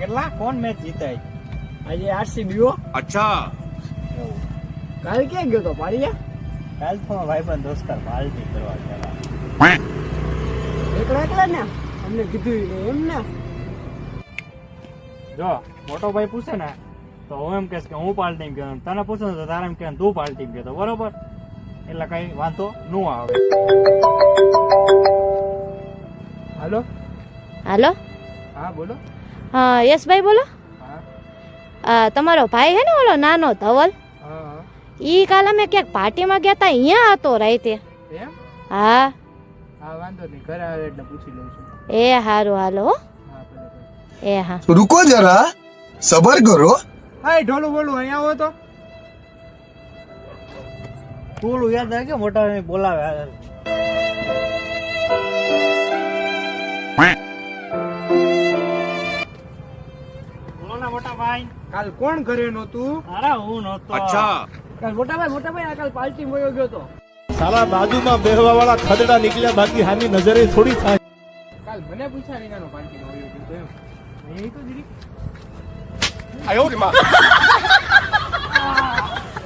કેટલા કોણ મેચ જીતાય આજે આરસીબી. अच्छा કાલ ક્યાં ગયો તો પાડીયા? કાલ તો ભાઈબંધ દોસ્તાર પાર્ટી કરવા ગયા. એકલા ને અમને કીધું એમ ને. જો મોટો ભાઈ પૂછે ને તો હું એમ કહીશ કે હું પાર્ટી ગયો, તને પૂછે તો તારે એમ કે તું પાર્ટી ગયો, બરોબર? એટલે કઈ વાંધો ન આવે. હાલો હાલો. હા બોલો. હા યશભાઈ બોલો. હા તમારો ભાઈ હે ને ઓલો નાનો ધવલ, હા ઈ કાલ અમે ક્યાંક પાર્ટીમાં ગયા તા, અહીંયા હતો રાતે. એમ? હા હા વાંધો નહીં, ઘરે આવે એટલે પૂછી લઉં છું. એ હારું હાલો હો. હા ભલે ભલે. એ હા. रुको जरा सबर करो. હાય ઢોલું બોલું અહીંયા આવો તો. ઢોલું યાદ આવે કે મોટા ભાઈ બોલાવે. બોલો ને મોટા ભાઈ. કાલ કોણ ઘરે નહોતું? અરે હું નહોતો. अच्छा કાલ મોટાભાઈ આ કાલ પાર્ટી માં ગયો તો. સાલા બાજુમાં બેહવા વાળા ખદડા નીકળ્યા, બાકી હાની નજરે થોડી થાય. કાલ મને પૂછ્યા વિનાનો પાર્ટી માં ગયો તો એમ. એ તો દીદી आयो रे माँ